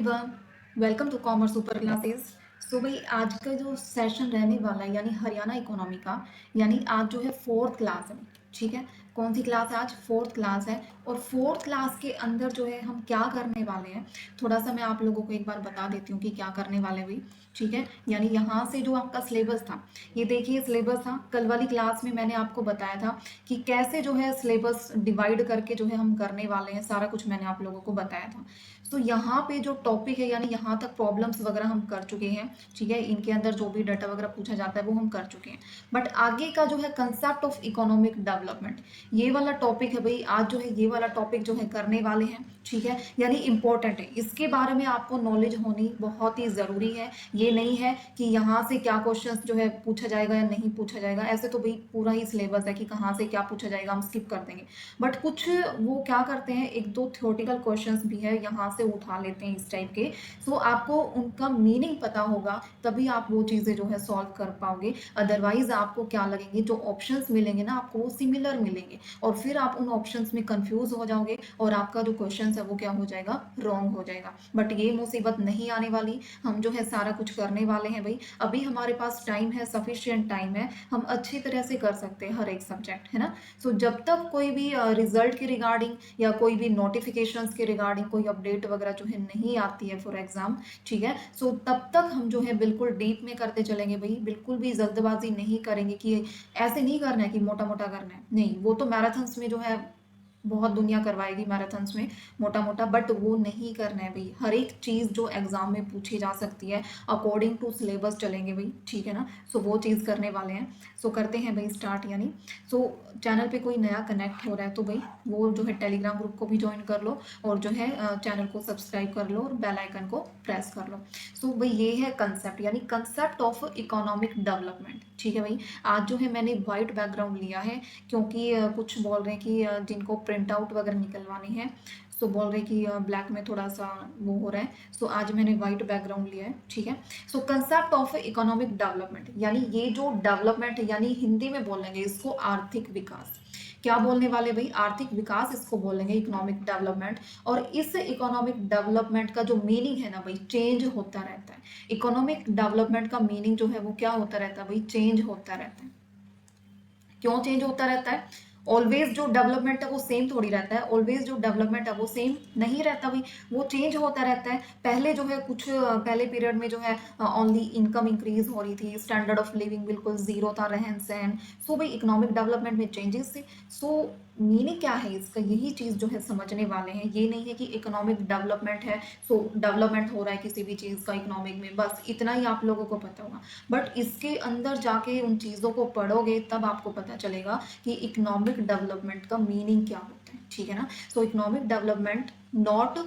Everyone, welcome to commerce super classes. So भाई आज का जो सेशन रहने वाला है यानी हरियाणा इकोनॉमी का, यानी आज जो है फोर्थ क्लास है। ठीक है, कौन सी क्लास है? आज फोर्थ क्लास है। और फोर्थ क्लास के अंदर जो है हम क्या करने वाले हैं, थोड़ा सा मैं आप लोगों को एक बार बता देती हूँ कि क्या करने वाले हैं भाई। ठीक है, यानी यहाँ से जो आपका सिलेबस था, ये देखिए सिलेबस था। कल वाली क्लास में मैंने आपको बताया था कि कैसे जो है सिलेबस डिवाइड करके जो है हम करने वाले हैं, सारा कुछ मैंने आप लोगों को बताया था। तो यहाँ पे जो टॉपिक है यानी यहाँ तक प्रॉब्लम्स वगैरह हम कर चुके हैं। ठीक है, इनके अंदर जो भी डाटा वगैरह पूछा जाता है वो हम कर चुके हैं। बट आगे का जो है कंसेप्ट ऑफ इकोनॉमिक डेवलपमेंट, ये वाला टॉपिक है भाई। आज जो है ये वाला टॉपिक जो है करने वाले हैं। ठीक है, यानी इंपॉर्टेंट है, इसके बारे में आपको नॉलेज होनी बहुत ही ज़रूरी है। ये नहीं है कि यहाँ से क्या क्वेश्चंस जो है पूछा जाएगा या नहीं पूछा जाएगा, ऐसे तो भाई पूरा ही सिलेबस है कि कहाँ से क्या पूछा जाएगा हम स्किप कर देंगे। बट कुछ वो क्या करते हैं, एक दो थ्योरेटिकल क्वेश्चंस भी है यहाँ से उठा लेते हैं इस टाइप के। सो आपको उनका मीनिंग पता होगा तभी आप वो चीज़ें जो है सॉल्व कर पाओगे। अदरवाइज आपको क्या लगेंगे, जो ऑप्शंस मिलेंगे ना आपको वो सिमिलर मिलेंगे, और फिर आप उन ऑप्शंस में कंफ्यूज हो जाओगे और आपका जो क्वेश्चन है वो क्या हो जाएगा, रॉन्ग हो जाएगा। बट ये मुसीबत नहीं आने वाली, हम जो है सारा कुछ करने वाले हैं भाई। अभी हमारे पास टाइम है, सफिशियंट टाइम है, हम अच्छी तरह से कर सकते हैं हर एक सब्जेक्ट, है ना। सो जब तक कोई भी रिजल्ट के रिगार्डिंग या कोई भी नोटिफिकेशंस के रिगार्डिंग कोई अपडेट वगैरह जो है नहीं आती है फॉर एग्जाम, ठीक है, सो तब तक हम जो है बिल्कुल डीप में करते चलेंगे भाई। बिल्कुल भी जल्दबाजी नहीं करेंगे कि ऐसे नहीं करना है कि मोटा मोटा करना है, नहीं। वो तो मैराथन्स में जो है बहुत दुनिया करवाएगी, मैराथन्स में मोटा मोटा, बट वो नहीं करना है भाई। हर एक चीज़ जो एग्जाम में पूछी जा सकती है अकॉर्डिंग टू सिलेबस चलेंगे भाई, ठीक है ना। सो वो चीज़ करने वाले हैं। सो करते हैं भाई स्टार्ट। यानी सो चैनल पे कोई नया कनेक्ट हो रहा है तो भाई वो जो है टेलीग्राम ग्रुप को भी ज्वाइन कर लो, और जो है चैनल को सब्सक्राइब कर लो और बेल आइकन को प्रेस कर लो। सो भाई ये है कंसेप्ट, यानी कंसेप्ट ऑफ इकोनॉमिक डेवलपमेंट। ठीक है भाई, आज जो है मैंने वाइट बैकग्राउंड लिया है क्योंकि कुछ बोल रहे हैं कि जिनको प्रिंट आउट वगैरह निकलवानी है, सो बोल रहे हैं कि ब्लैक में थोड़ा सा वो हो रहा है। सो आज मैंने वाइट बैकग्राउंड लिया है, ठीक है। सो कंसेप्ट ऑफ इकोनॉमिक डेवलपमेंट, यानी ये जो डेवलपमेंट है, यानी हिंदी में बोलेंगे इसको आर्थिक विकास। क्या बोलने वाले भाई? आर्थिक विकास इसको बोलेंगे, इकोनॉमिक डेवलपमेंट। और इस इकोनॉमिक डेवलपमेंट का जो मीनिंग है ना भाई, चेंज होता रहता है। इकोनॉमिक डेवलपमेंट का मीनिंग जो है वो क्या होता रहता है भाई? चेंज होता रहता है। क्यों चेंज होता रहता है? ऑलवेज जो डेवलपमेंट है वो सेम थोड़ी रहता है, ऑलवेज जो डेवलपमेंट है वो सेम नहीं रहता भाई, वो चेंज होता रहता है। पहले जो है कुछ पहले पीरियड में जो है ओनली इनकम इंक्रीज हो रही थी, स्टैंडर्ड ऑफ लिविंग बिल्कुल जीरो था, रहन सहन। सो भाई इकोनॉमिक डेवलपमेंट में चेंजेस थे। सो मीनिंग क्या है इसका, यही चीज़ जो है समझने वाले हैं। ये नहीं है कि इकोनॉमिक डेवलपमेंट है सो डेवलपमेंट हो रहा है किसी भी चीज़ का इकोनॉमिक में, बस इतना ही आप लोगों को पता होगा। बट इसके अंदर जाके उन चीज़ों को पढ़ोगे तब आपको पता चलेगा कि इकोनॉमिक डेवलपमेंट का मीनिंग क्या होता है, ठीक है ना। सो economic development not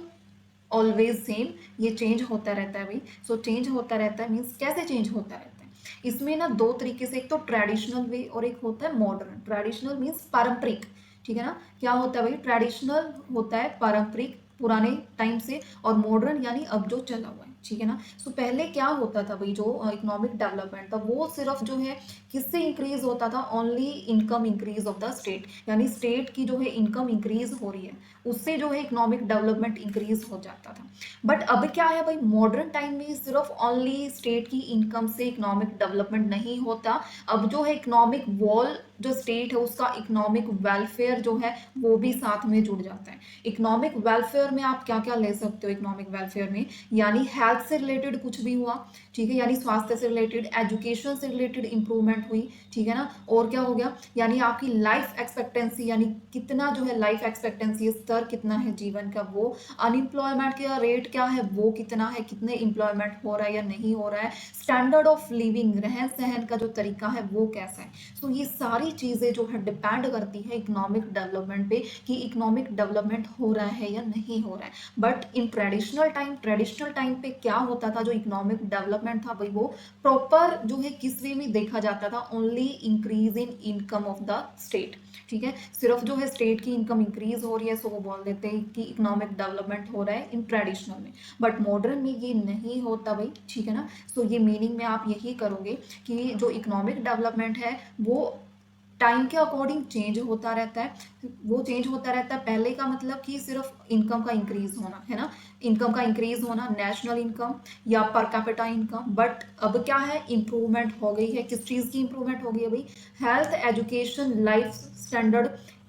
always same, ये चेंज होता रहता है भाई। सो चेंज होता रहता है मीन्स कैसे चेंज होता रहता है? इसमें ना दो तरीके से, एक तो ट्रेडिशनल वे और एक होता है मॉडर्न। ट्रेडिशनल मीन्स पारंपरिक, ठीक है ना। क्या होता है भाई? ट्रेडिशनल होता है पारंपरिक, पुराने टाइम से, और मॉडर्न यानी अब जो चला हुआ है, ठीक है ना। सो पहले क्या होता था भाई, जो इकोनॉमिक डेवलपमेंट था वो सिर्फ जो है किससे इंक्रीज होता था? Only income increase of the state, यानी स्टेट की जो है इनकम इंक्रीज हो रही है, उससे जो है इकोनॉमिक डेवलपमेंट इंक्रीज हो जाता था। बट अब क्या है भाई, मॉडर्न टाइम में सिर्फ ओनली स्टेट की इनकम से इकोनॉमिक डेवलपमेंट नहीं होता। अब जो है इकोनॉमिक वॉल जो स्टेट है उसका इकोनॉमिक वेलफेयर जो है वो भी साथ में जुड़ जाता है। इकोनॉमिक वेलफेयर में आप क्या क्या ले सकते हो? इकोनॉमिक वेलफेयर में यानी हेल्थ से रिलेटेड कुछ भी हुआ, ठीक है, यानी स्वास्थ्य से रिलेटेड, एजुकेशन से रिलेटेड इंप्रूवमेंट हुई, ठीक है ना। और क्या हो गया, यानी आपकी लाइफ एक्सपेक्टेंसी, यानी कितना जो है लाइफ एक्सपेक्टेंसी स्तर कितना है जीवन का, वो अनएम्प्लॉयमेंट का रेट क्या है वो कितना है, कितने एम्प्लॉयमेंट हो रहा है या नहीं हो रहा है, स्टैंडर्ड ऑफ लिविंग, रहन सहन का जो तरीका है वो कैसा है। सो ये सारी चीज़ें जो है डिपेंड करती है इकोनॉमिक डेवलपमेंट पे कि इकोनॉमिक डेवलपमेंट हो रहा है या नहीं हो रहा है। बट इन ट्रेडिशनल टाइम पे क्या होता था, जो इकोनॉमिक डेवलपमेंट था भाई वो प्रॉपर जो है किस वे में देखा जाता था? Only increase in income of the state, ठीक है। सिर्फ जो है स्टेट की इनकम इंक्रीज हो रही है सो वो बोल देते हैं कि इकोनॉमिक डेवलपमेंट हो रहा है इन ट्रेडिशनल में। बट मॉडर्न में ये नहीं होता भाई, ठीक है ना। सो ये मीनिंग में आप यही करोगे कि जो इकोनॉमिक डेवलपमेंट है वो टाइम के अकॉर्डिंग चेंज होता रहता है, वो चेंज होता रहता है। पहले का मतलब कि सिर्फ इनकम का इंक्रीज होना है ना, इनकम का इंक्रीज होना, नेशनल इनकम या पर कैपिटा इनकम। बट अब क्या है, इंप्रूवमेंट हो गई है। किस चीज़ की इंप्रूवमेंट हो गई है भाई? Health, education, life standard,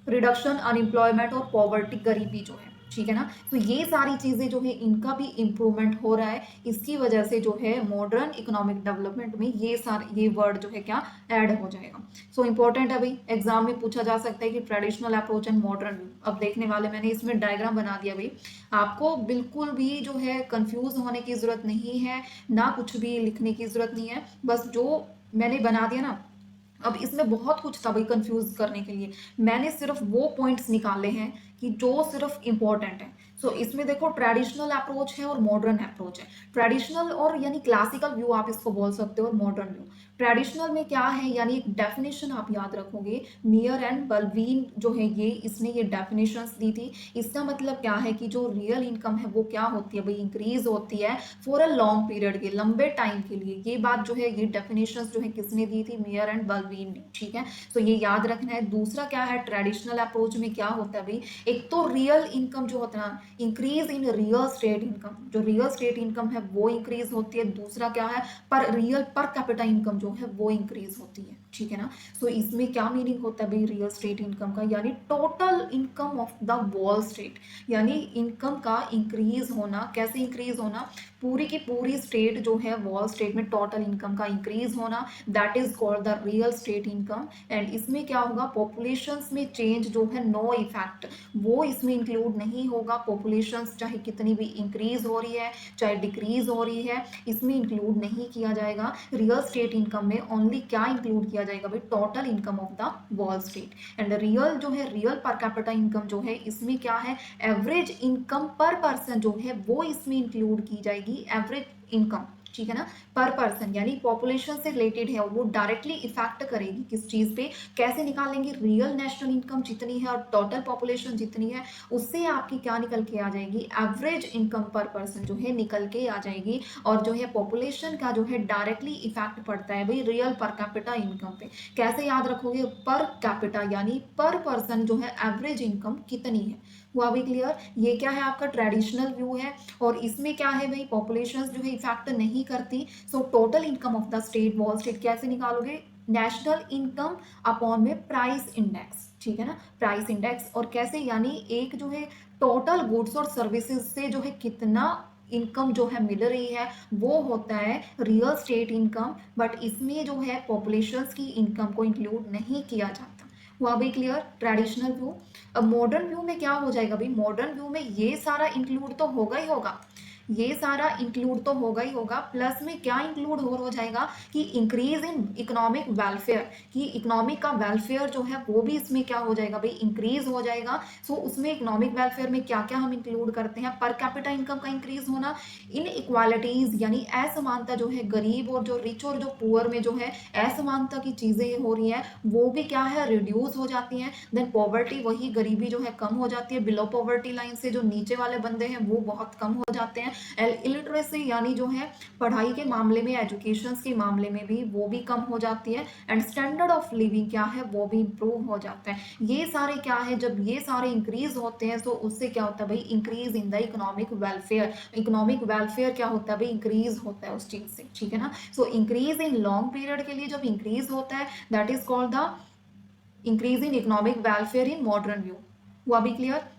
reduction unemployment और पॉवर्टी, गरीबी जो है, ठीक है ना। तो ये सारी चीज़ें जो है इनका भी इम्प्रूवमेंट हो रहा है। इसकी वजह से जो है मॉडर्न इकोनॉमिक डेवलपमेंट में ये वर्ड जो है क्या ऐड हो जाएगा। सो इंपॉर्टेंट है भाई, एग्जाम में पूछा जा सकता है कि traditional approach and modern view. अब देखने वाले, मैंने इसमें डायग्राम बना दिया भाई, आपको बिल्कुल भी जो है कंफ्यूज होने की जरूरत नहीं है, ना कुछ भी लिखने की जरूरत नहीं है। बस जो मैंने बना दिया ना, अब इसमें बहुत कुछ था भाई कंफ्यूज करने के लिए, मैंने सिर्फ वो पॉइंट्स निकाले हैं कि जो सिर्फ इंपॉर्टेंट है। सो इसमें देखो, ट्रेडिशनल अप्रोच है और मॉडर्न अप्रोच है। ट्रेडिशनल और यानी क्लासिकल व्यू आप इसको बोल सकते हो, और मॉडर्न व्यू। ट्रेडिशनल में क्या है, यानी एक डेफिनेशन आप याद रखोगे, मियर एंड बल्वीन जो है ये, इसने ये डेफिनेशंस दी थी। इसका मतलब क्या है कि जो रियल इनकम है वो क्या होती है भाई, इंक्रीज होती है फॉर अ लॉन्ग पीरियड के, लंबे टाइम के लिए। ये बात जो है, ये डेफिनेशंस जो है किसने दी थी? मियर एंड बल्वीन ने, ठीक है। तो ये याद रखना है। दूसरा क्या है, ट्रेडिशनल अप्रोच में क्या होता है भाई, एक तो रियल इनकम जो होता है, increase in real estate income, जो रियल स्टेट इनकम है वो इंक्रीज होती है। दूसरा क्या है, पर रियल पर कैपिटा इनकम जो है वो इंक्रीज होती है, ठीक है ना। सो इसमें क्या मीनिंग होता है भाई रियल स्टेट इनकम का, यानी total income of the wall state, यानी इनकम का इंक्रीज होना। कैसे इंक्रीज होना? पूरी की पूरी स्टेट जो है, वॉल स्टेट में टोटल इनकम का इंक्रीज होना, that is called the real estate income. And इसमें क्या होगा, पॉपुलेशंस में चेंज जो है, नो इफेक्ट, वो इसमें इंक्लूड नहीं होगा। पॉपुलेशंस चाहे कितनी भी इंक्रीज हो रही है, चाहे डिक्रीज हो रही है, इसमें इंक्लूड नहीं किया जाएगा। रियल स्टेट इनकम में ओनली क्या इंक्लूड किया जाएगा भाई, total income of the wall state. And real जो है, रियल पर कैपिटा इनकम जो है, इसमें क्या है, एवरेज इनकम पर पर्सन जो है वो इसमें इंक्लूड की जाएगी, एवरेज इनकम, ठीक है ना, पर पर्सन, यानी पॉपुलेशन से रिलेटेड है और वो डायरेक्टली इफेक्ट करेगी किस चीज पे? कैसे निकालेंगे? रियल नेशनल इनकम जितनी है और टोटल पॉपुलेशन जितनी है, उससे आपकी क्या निकल के आ जाएगी, एवरेज इनकम पर पर्सन जो है निकल के आ जाएगी। और जो है पॉपुलेशन का जो है डायरेक्टली इफेक्ट पड़ता है भाई रियल पर कैपिटा इनकम पे। कैसे याद रखोगे? पर कैपिटा यानी पर पर्सन जो है एवरेज इनकम कितनी है। हुआ भी क्लियर? ये क्या है, आपका ट्रेडिशनल व्यू है। और इसमें क्या है भाई, पॉपुलेशन जो है इफेक्ट नहीं करती। So total income of the state, wall state कैसे निकालोगे? नेशनल इनकम अपॉन में प्राइस इंडेक्स, ठीक है ना, प्राइस इंडेक्स। और कैसे, यानी एक जो है टोटल गुड्स और सर्विसेज से जो है कितना इनकम जो है मिल रही है, वो होता है रियल स्टेट इनकम। बट इसमें जो है पॉपुलेशंस की इनकम को इंक्लूड नहीं किया जाता। हुआ भी क्लियर? Traditional view. अब मॉडर्न व्यू में क्या हो जाएगा भाई, मॉडर्न व्यू में ये सारा इंक्लूड तो होगा ही होगा, ये सारा इंक्लूड तो होगा ही होगा, प्लस में क्या इंक्लूड हो जाएगा कि इंक्रीज इन इकोनॉमिक वेलफेयर, कि इकोनॉमिक का वेलफेयर जो है वो भी इसमें क्या हो जाएगा भाई, इंक्रीज हो जाएगा। सो उसमें इकोनॉमिक वेलफेयर में क्या क्या हम इंक्लूड करते हैं? पर कैपिटा इनकम का इंक्रीज होना, इन इक्वालिटीज यानी असमानता जो है, गरीब और जो रिच और जो पुअर में जो है असमानता की चीजें हो रही है, वो भी क्या है, रिड्यूस हो जाती हैं। देन पॉवर्टी, वही गरीबी जो है कम हो जाती है, बिलो पॉवर्टी लाइन से जो नीचे वाले बंदे हैं वो बहुत कम हो जाते हैं। इलिटरेसी यानी जो है पढ़ाई के मामले में, एजुकेशन के मामले में भी वो भी कम हो जाती है। एंड स्टैंडर्ड ऑफ लिविंग क्या है, वो भी इंप्रूव हो जाता है। ये सारे क्या है, जब ये सारे इंक्रीज होते हैं तो उससे क्या होता है भाई, increase in the economic welfare. Economic welfare क्या होता है भाई, इंक्रीज होता है उस चीज से, ठीक है ना। So increase in long period के लिए जब इंक्रीज होता है, that is called the increase in economic welfare in modern view. हुआ भी क्लियर?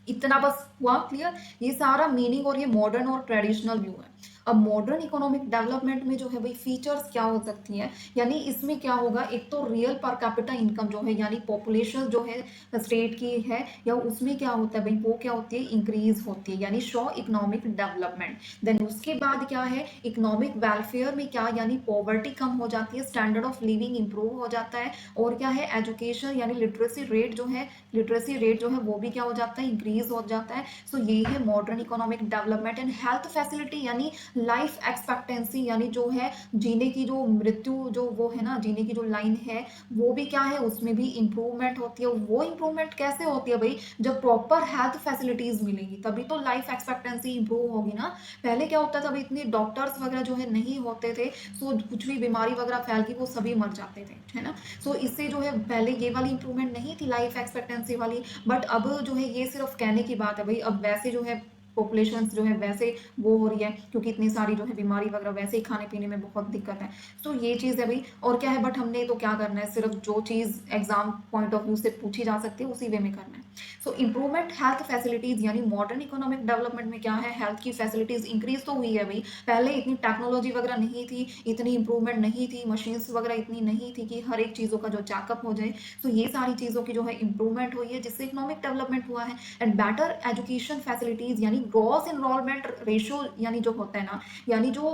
इतना बस हुआ क्लियर? ये सारा मीनिंग और ये मॉडर्न और ट्रेडिशनल व्यू है। अब मॉडर्न इकोनॉमिक डेवलपमेंट में जो है भाई फीचर्स क्या हो सकती हैं, यानी इसमें क्या होगा, एक तो रियल पर कैपिटा इनकम जो है, यानी पॉपुलेशन जो है स्टेट की है, या उसमें क्या होता है भाई, वो क्या होती है, इंक्रीज होती है, यानी शो इकोनॉमिक डेवलपमेंट। देन उसके बाद क्या है, इकोनॉमिक वेलफेयर में क्या, यानी पॉवर्टी कम हो जाती है, स्टैंडर्ड ऑफ लिविंग इंप्रूव हो जाता है। और क्या है, एजुकेशन यानी लिटरेसी रेट जो है, लिटरेसी रेट जो है वो भी क्या हो जाता है, इंक्रीज हो जाता है। सो ये है modern economic development and health facility यानी लाइफ एक्सपेक्टेंसी यानी जो है जीने की जो मृत्यु जो वो है ना जीने की जो लाइन है वो भी क्या है उसमें भी इम्प्रूवमेंट होती है। वो इम्प्रूवमेंट कैसे होती है भाई, जब प्रॉपर हेल्थ फैसिलिटीज मिलेंगी तभी तो लाइफ एक्सपेक्टेंसी इंप्रूव होगी ना। पहले क्या होता था भाई, इतने डॉक्टर्स वगैरह जो है नहीं होते थे, सो कुछ भी बीमारी वगैरह फैल गई वो सभी मर जाते थे, है ना। सो इससे जो है पहले ये वाली इंप्रूवमेंट नहीं थी लाइफ एक्सपेक्टेंसी वाली, बट अब जो है ये सिर्फ कहने की बात है भाई। अब वैसे जो है पॉपुलेशन जो है वैसे वो हो रही है, क्योंकि इतनी सारी जो है बीमारी वगैरह वैसे ही खाने पीने में बहुत दिक्कत है। सो ये चीज़ है भाई। और क्या है, बट हमने तो क्या करना है, सिर्फ जो चीज़ एग्जाम पॉइंट ऑफ व्यू से पूछी जा सकती है उसी वे में करना है। सो इम्प्रूवमेंट हेल्थ फैसिलिटीज यानी मॉडर्न इकोनॉमिक डेवलपमेंट में क्या है, हेल्थ की फैसिलिटीज इंक्रीज तो हुई है भाई। पहले इतनी टेक्नोलॉजी वगैरह नहीं थी, इतनी इंप्रूवमेंट नहीं थी, मशीन्स वगैरह इतनी नहीं थी कि हर एक चीज़ों का जो चेकअप हो जाए। तो ये सारी चीज़ों की जो है इंप्रूवमेंट हुई है जिससे इकोनॉमिक डेवलपमेंट हुआ है। एंड बेटर एजुकेशन फैसिलिटीज यानी ग्रॉस इनरोलमेंट रेशियो यानी जो होता है ना, यानी जो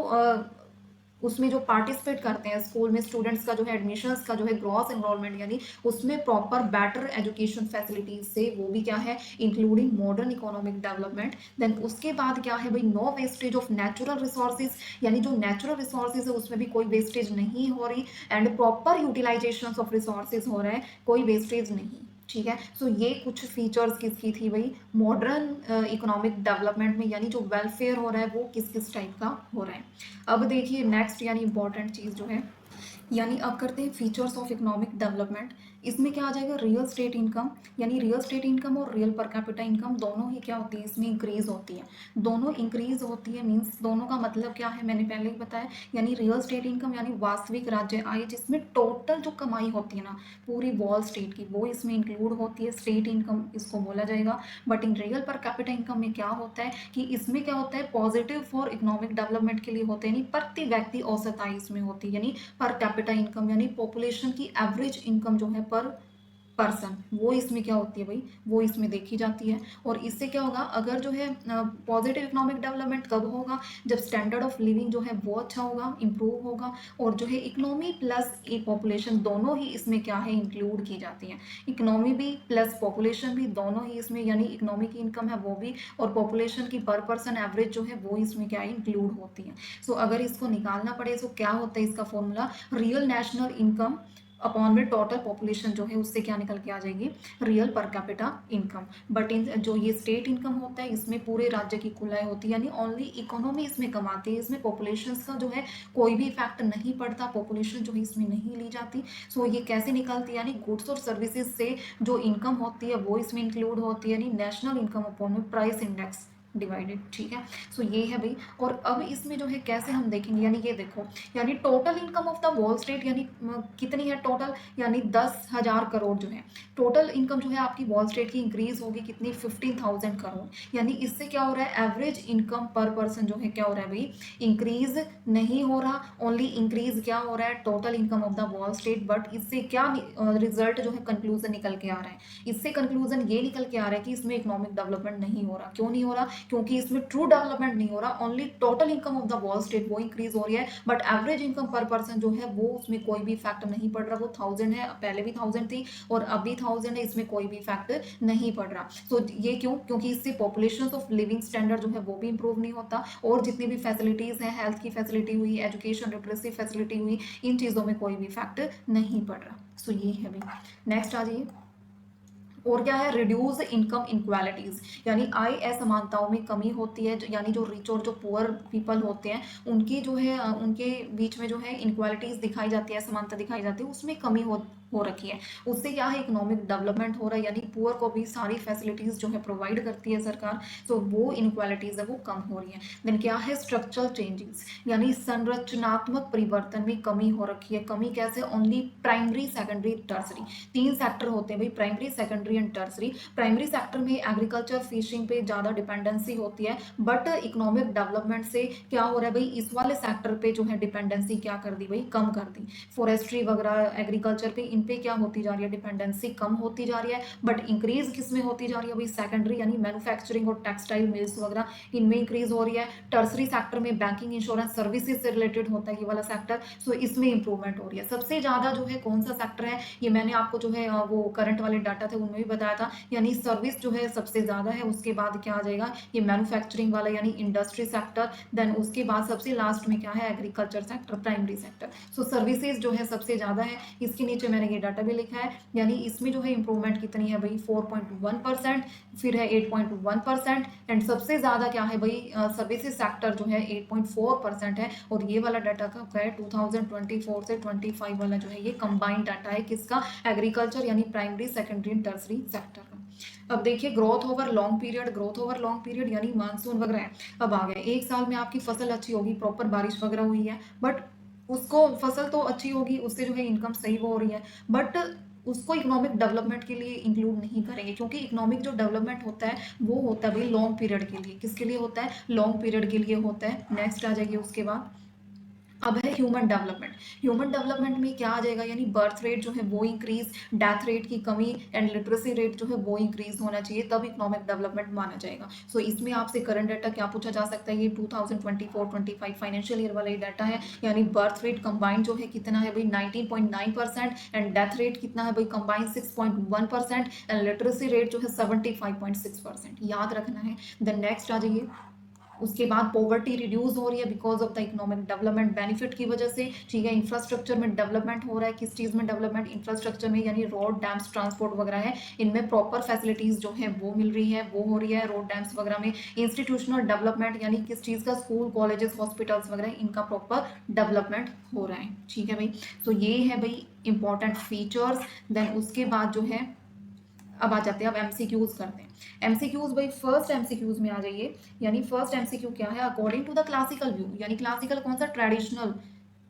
उसमें जो पार्टिसिपेट करते हैं स्कूल में स्टूडेंट्स का जो है एडमिशन्स का जो है ग्रॉस एनरोलमेंट यानी उसमें प्रॉपर बेटर एजुकेशन फैसिलिटीज से वो भी क्या है including modern economic development. Then उसके बाद क्या है भाई, no wastage of natural resources यानी जो नेचुरल रिसोर्सेज है उसमें भी कोई वेस्टेज नहीं हो रही and proper utilisation of resources हो रहा है, कोई वेस्टेज नहीं। ठीक है। सो ये कुछ फीचर्स किसकी थी भाई, मॉडर्न इकोनॉमिक डेवलपमेंट में, यानी जो वेलफेयर हो रहा है वो किस किस टाइप का हो रहा है। अब देखिए नेक्स्ट यानी इंपॉर्टेंट चीज़ जो है, यानी अब करते हैं फीचर्स ऑफ इकोनॉमिक डेवलपमेंट। इसमें क्या आ जाएगा, रियल स्टेट इनकम, यानी रियल स्टेट इनकम और रियल पर कैपिटा इनकम दोनों ही क्या होती है इसमें इंक्रीज होती है। दोनों इंक्रीज होती है मींस दोनों का मतलब क्या है मैंने पहले ही बताया, यानी रियल स्टेट इनकम यानी वास्तविक राज्य आय जिसमें टोटल जो कमाई होती है ना पूरी वॉल स्टेट की वो इसमें इंक्लूड होती है, स्टेट इनकम इसको बोला जाएगा। But in real per capita income में क्या होता है कि इसमें क्या होता है पॉजिटिव फॉर इकोनॉमिक डेवलपमेंट के लिए होते हैं, यानी प्रति व्यक्ति औसत आय इसमें होती है, यानी पर कैपिटा इनकम यानी पॉपुलेशन की एवरेज इनकम जो है पर पर्सन वो इसमें क्या होती है भाई, वो इसमें देखी जाती है। और इससे क्या होगा, अगर जो है पॉजिटिव इकोनॉमिक डेवलपमेंट कब होगा, जब स्टैंडर्ड ऑफ लिविंग जो है वो अच्छा होगा, इंप्रूव होगा, और जो है इकोनॉमी प्लस पॉपुलेशन दोनों ही इसमें क्या है इंक्लूड की जाती है। इकोनॉमी भी प्लस पॉपुलेशन भी दोनों ही इसमें, यानी इकोनॉमी की इनकम है वो भी और पॉपुलेशन की पर पर्सन एवरेज जो है वो इसमें क्या है इंक्लूड होती है। सो अगर इसको निकालना पड़े तो क्या होता है इसका formula, real national income upon में टोटल पॉपुलेशन जो है उससे क्या निकल के आ जाएगी, real per capita income. But in जो ये स्टेट इनकम होता है इसमें पूरे राज्य की कुल आय होती है, यानी ओनली इकोनॉमी इसमें कमाती है, इसमें पॉपुलेशन का जो है कोई भी इफेक्ट नहीं पड़ता, पॉपुलेशन जो है इसमें नहीं ली जाती। सो ये कैसे निकलती है, यानी गुड्स और सर्विसेज से जो इनकम होती है वो इसमें इंक्लूड होती है, यानी नेशनल इनकम अपॉन में प्राइस इंडेक्स डिवाइडेड। ठीक है। सो ये है भाई। और अब इसमें जो है कैसे हम देखेंगे, यानी ये देखो, यानी total income of the wall street यानी कितनी है टोटल, यानी 10,000 करोड़ जो है टोटल इनकम जो है आपकी वॉल स्ट्रीट की इंक्रीज होगी कितनी, 15,000 करोड़। यानी इससे क्या हो रहा है, एवरेज इनकम पर पर्सन जो है क्या हो रहा है भाई, इंक्रीज नहीं हो रहा, ओनली इंक्रीज क्या हो रहा है total income of the wall street. But इससे क्या रिजल्ट जो है कंक्लूजन निकल के आ रहा है, इससे कंक्लूजन ये निकल के आ रहा है कि इसमें इकोनॉमिक डेवलपमेंट नहीं हो रहा। क्यों नहीं हो रहा, क्योंकि इसमें ट्रू डेवलपमेंट नहीं हो रहा, only total income of the wall street वो इंक्रीज हो रही है, बट एवरेज इनकम पर पर्सन जो है वो उसमें कोई भी इफेक्ट नहीं पड़ रहा। वो 1000 है, पहले भी 1000 थी और अभी 1000 है, इसमें कोई भी इफेक्ट नहीं पड़ रहा। तो ये क्यों, क्योंकि इससे पॉपुलेशन ऑफ लिविंग स्टैंडर्ड जो है वो भी इंप्रूव नहीं होता, और जितनी भी फैसिलिटीज हैं, हेल्थ की फैसिलिटी हुई, एजुकेशन लिटरेसी फैसिलिटी हुई, इन चीज़ों में कोई भी इफेक्ट नहीं पड़ रहा। सो ये है भाई। नेक्स्ट आ जाइए। और क्या है, रिड्यूस इनकम इनक्वालिटीज, यानी आय असमानताओं में कमी होती है, यानी जो रिच और जो पुअर पीपल होते हैं उनकी जो है उनके बीच में जो है इनक्वालिटीज दिखाई जाती है, असमानता दिखाई जाती है, उसमें कमी हो रखी है। उससे क्या है इकोनॉमिक डेवलपमेंट हो रहा है, यानी पुअर को भी सारी फैसिलिटीज जो है प्रोवाइड करती है सरकार, तो वो इनक्वालिटीज है वो कम हो रही है। देन क्या है, स्ट्रक्चरल चेंजेस, यानी संरचनात्मक परिवर्तन में कमी हो रखी है। कमी कैसे, only primary secondary tertiary, 3 sector होते हैं भाई, primary secondary and tertiary. Primary sector में एग्रीकल्चर फिशिंग पे ज़्यादा डिपेंडेंसी होती है, बट इकोनॉमिक डेवलपमेंट से क्या हो रहा है भाई, इस वाले सेक्टर पे जो है डिपेंडेंसी क्या कर दी भाई, कम कर दी। फॉरेस्ट्री वगैरह एग्रीकल्चर पे इन पे क्या होती जा रही है, डिपेंडेंसी कम होती जा रही है, बट इंक्रीज किस में होती जा रही है भाई, सेकेंडरी यानी मैन्युफैक्चरिंग और टेक्सटाइल मिल्स वगैरह इनमें इंक्रीज हो रही है। टर्सरी सेक्टर में बैंकिंग इंश्योरेंस सर्विसेज से रिलेटेड होता है ये वाला सेक्टर, सो इसमें इंप्रूवमेंट हो रही है। सबसे ज्यादा जो है कौन सा सेक्टर है, ये मैंने आपको जो है वो करंट वाले डाटा थे उनमें भी बताया था, यानी सर्विस जो है सबसे ज्यादा है, उसके बाद क्या आ जाएगा ये मैन्युफैक्चरिंग वाला यानी इंडस्ट्री सेक्टर, देन उसके बाद सबसे लास्ट में क्या है agriculture sector, primary sector. So services जो है सबसे ज्यादा है, इसके नीचे मैंने ये डाटा भी लिखा है, यानी इसमें जो है इंप्रूवमेंट कितनी है भाई 4.1%, फिर है 8.1%, एंड सबसे ज्यादा क्या है भाई सर्विसेज सेक्टर जो है 8.4% है। और ये वाला डाटा का क्या है 2024 से 25 वाला जो है ये कंबाइंड डाटा है किसका, एग्रीकल्चर यानी primary secondary and tertiary sector का। अब देखिए growth over long period, growth over long period यानी मानसून वगैरह है। अब आ गए एक साल में आपकी फसल अच्छी होगी, प्रॉपर बारिश वगैरह हुई है, बट उसको फसल तो अच्छी होगी, उससे जो है इनकम सही वो हो रही है, बट उसको इकोनॉमिक डेवलपमेंट के लिए इंक्लूड नहीं करेंगे, क्योंकि इकोनॉमिक जो डेवलपमेंट होता है वो होता है भाई लॉन्ग पीरियड के लिए। किसके लिए होता है, लॉन्ग पीरियड के लिए होता है। नेक्स्ट आ जाएगी उसके बाद, अब है ह्यूमन डेवलपमेंट। ह्यूमन डेवलपमेंट में क्या आ जाएगा, यानी बर्थ रेट जो है वो इंक्रीज, डेथ रेट की कमी एंड लिटरेसी रेट जो है वो इंक्रीज होना चाहिए, तब इकोनॉमिक डेवलपमेंट माना जाएगा। सो इसमें आपसे करंट डाटा क्या पूछा जा सकता है, ये 2024-25 फाइनेंशियल ईयर वाला ये डाटा है, यानी बर्थ रेट कंबाइंड जो है कितना है भाई 19.9%, एंड डेथ रेट कितना है भाई कंबाइंड 6.1%, एंड लिटरेसी रेट जो है 75.6%, याद रखना है। देन नेक्स्ट आ जाइए, उसके बाद पॉवर्टी रिड्यूस हो रही है because of the economic development benefit की वजह से, ठीक है। इंफ्रास्ट्रक्चर में डेवलपमेंट हो रहा है, किस चीज़ में डेवलपमेंट, इंफ्रास्ट्रक्चर में, यानी रोड डैम्स ट्रांसपोर्ट वगैरह है, इनमें प्रॉपर फैसिलिटीज जो है वो मिल रही है, वो हो रही है रोड डैम्स वगैरह में। इंस्टीट्यूशनल डेवलपमेंट यानी किस चीज़ का, स्कूल कॉलेजेस हॉस्पिटल्स वगैरह इनका प्रॉपर डेवलपमेंट हो रहा है, ठीक है भाई। तो ये है भाई इंपॉर्टेंट फीचर्स। देन उसके बाद जो है अब आ जाते हैं, अब एमसीक्यूज करते हैं। एमसीक्यूज भाई फर्स्ट एमसीक्यूज में आ जाइए, यानी फर्स्ट एमसीक्यू क्या है, according to the classical view, यानी क्लासिकल कौन सा, ट्रेडिशनल,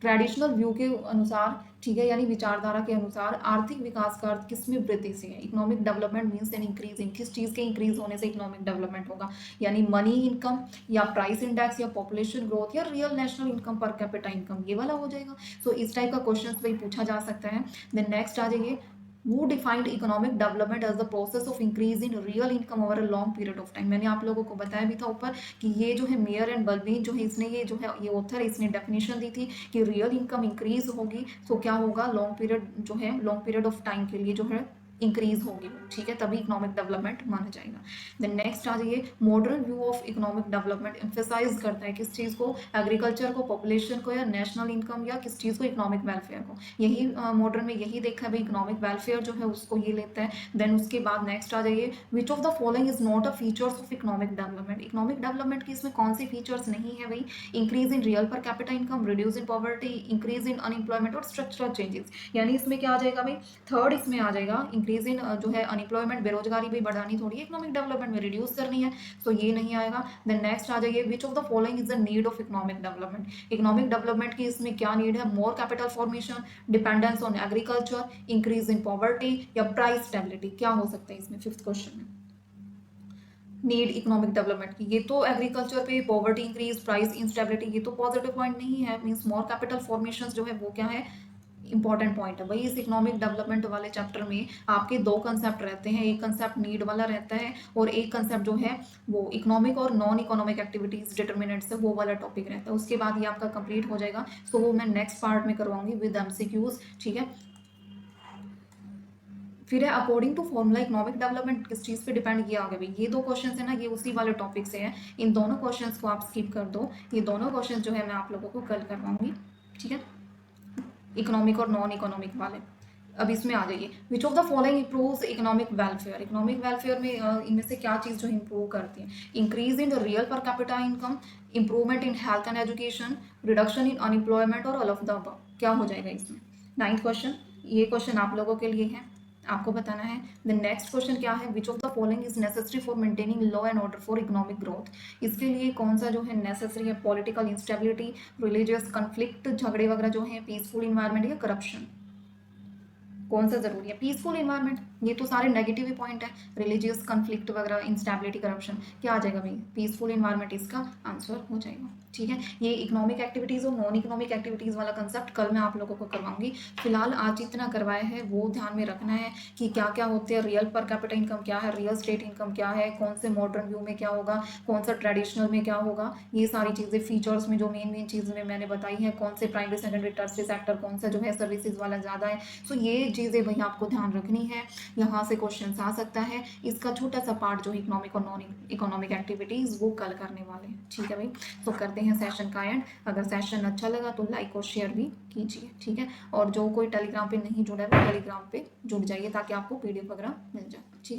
ट्रेडिशनल व्यू के अनुसार, ठीक है, यानी विचारधारा के अनुसार आर्थिक विकास का अर्थ किसमें वृद्धि से है। Economic development means an increase in, किस चीज के इंक्रीज होने से इकोनॉमिक डेवलपमेंट होगा, यानी मनी इनकम या प्राइस इंडेक्स या पॉपुलेशन ग्रोथ या real national income per capita income, ये वाला हो जाएगा। सो इस टाइप का क्वेश्चन भाई पूछा जा सकता है। देन नेक्स्ट आ जाइए, वो defined economic development as the process of increase in real income over a long period of time. मैंने आप लोगों को बताया भी था ऊपर कि ये जो है मेयर एंड बल्बीन जो है इसने ये जो है ये ऑथर इसने डेफिनेशन दी थी कि रियल इनकम इंक्रीज होगी, तो क्या होगा लॉन्ग पीरियड जो है लॉन्ग पीरियड ऑफ टाइम के लिए जो है इंक्रीज होगी, ठीक है, तभी इकोनॉमिक डेवलपमेंट माना जाएगा। देन नेक्स्ट आ जाइए, modern view of economic development emphasise करता है किस चीज़ को, एग्रीकल्चर को, पॉपुलेशन को, या नेशनल इनकम, या किस चीज़ को, इकोनॉमिक वेलफेयर को। यही मॉडर्न में यही देखा है भाई, इकोनॉमिक वेलफेयर जो है उसको ये लेता है। देन उसके बाद नेक्स्ट आ जाइए, which of the following is not a features of economic development. Economic development की इसमें कौन सी फीचर्स नहीं है भाई, increase in real per capita income, reduce in poverty, increase in unemployment और स्ट्रक्चरल चेंजेस, यानी इसमें क्या आ जाएगा भाई, थर्ड इसमें आ जाएगा, इंक्रीज इन जो है अनएम्प्लॉयमेंट, बेरोजगारी भी बढ़ानी थोड़ी है, इकोनॉमिक डेवलपमेंट में रिड्यूस करनी है, सो ये नहीं आएगा। देन नेक्स्ट आ जाइए, which of the following is the need of economic development. Economic development की इसमें क्या नीड है, more capital formation, dependence on agriculture, increase in poverty, या प्राइस स्टेबिलिटी, क्या हो सकता है इसमें फिफ्थ क्वेश्चन में नीड इकोनॉमिक डेवलपमेंट की। ये तो एग्रीकल्चर पे, पॉवर्टी इंक्रीज, प्राइस इंस्टेबिलिटी, ये तो पॉजिटिव पॉइंट नहीं है, मींस मोर कैपिटल फॉर्मेशन जो है वो क्या है, इंपॉर्टेंट पॉइंट है भाई। इस इकोनॉमिक डेवलपमेंट वाले चैप्टर में आपके दो कंसेप्ट रहते हैं, एक कंसेप्ट नीड वाला रहता है और एक कंसेप्ट जो है वो इकोनॉमिक और नॉन इकोनॉमिक एक्टिविटीज डिटर्मिनेंट्स है, वो वाला टॉपिक रहता है। उसके बाद ये आपका कंप्लीट हो जाएगा, सो वो मैं नेक्स्ट पार्ट में करवाऊंगी विद एमसीक्यूज, ठीक है। फिर है according to formula economic development किस चीज़ पे डिपेंड किया गया भाई, ये दो क्वेश्चन है ना, ये उसी वाले टॉपिक से है। इन दोनों क्वेश्चंस को आप स्किप कर दो, ये दोनों क्वेश्चंस जो है मैं आप लोगों को कल करवाऊंगी, ठीक है, इकोनॉमिक और नॉन इकोनॉमिक वाले। अब इसमें आ जाइए, which of the following improves economic welfare. Economic welfare में इनमें से क्या चीज़ जो इंप्रूव करती है, increase in the real per capita income, improvement in health and education, reduction in unemployment, और ऑल ऑफ द अबव, क्या हो जाएगा इसमें। नाइन्थ क्वेश्चन, ये क्वेश्चन आप लोगों के लिए है, आपको बताना है। द नेक्स्ट क्वेश्चन क्या है, which of the following is necessary for maintaining law and order for economic growth. इसके लिए कौन सा जो है नेसेसरी है, पॉलिटिकल इंस्टेबिलिटी, रिलीजियस कन्फ्लिक्ट, झगड़े वगैरह जो है, पीसफुल इन्वायरमेंट, या करप्शन, कौन सा जरूरी है, पीसफुल इन्वायरमेंट, ये तो सारे नेगेटिव ही पॉइंट है, रिलीजियस कन्फ्लिक्ट वगैरह, इंस्टेबिलिटी, करप्शन, क्या आ जाएगा भाई, पीसफुल इन्वायरमेंट इसका आंसर हो जाएगा। ठीक है, ये इकोनॉमिक एक्टिविटीज़ और नॉन इकोनॉमिक एक्टिविटीज़ वाला कंसेप्ट कल मैं आप लोगों को करवाऊंगी। फिलहाल आज जितना करवाया है वो ध्यान में रखना है कि क्या क्या होते हैं, रियल पर कैपिटा इनकम क्या है, रियल स्टेट इनकम क्या है, कौन से मॉडर्न व्यू में क्या होगा, कौन सा ट्रेडिशनल में क्या होगा, ये सारी चीज़ें फीचर्स में जो मेन मेन चीज़ें मैंने बताई हैं, कौन से प्राइमरी सेकेंडरी टर्सरी सेक्टर, कौन सा जो है सर्विसेज वाला ज़्यादा है। सो ये चीज़ें भाई आपको ध्यान रखनी है, यहाँ से क्वेश्चन आ सकता है। इसका छोटा सा पार्ट जो इकोनॉमिक और नॉन इकोनॉमिक एक्टिविटीज़ वो कल करने वाले हैं। ठीक है भाई, तो करते हैं सेशन का एंड। अगर सेशन अच्छा लगा तो लाइक और शेयर भी कीजिए। ठीक है, और जो कोई टेलीग्राम पे नहीं जुड़ा है वो टेलीग्राम पे जुड़ जाइए ताकि आपको पीडीएफ वगैरह मिल जाए। ठीक।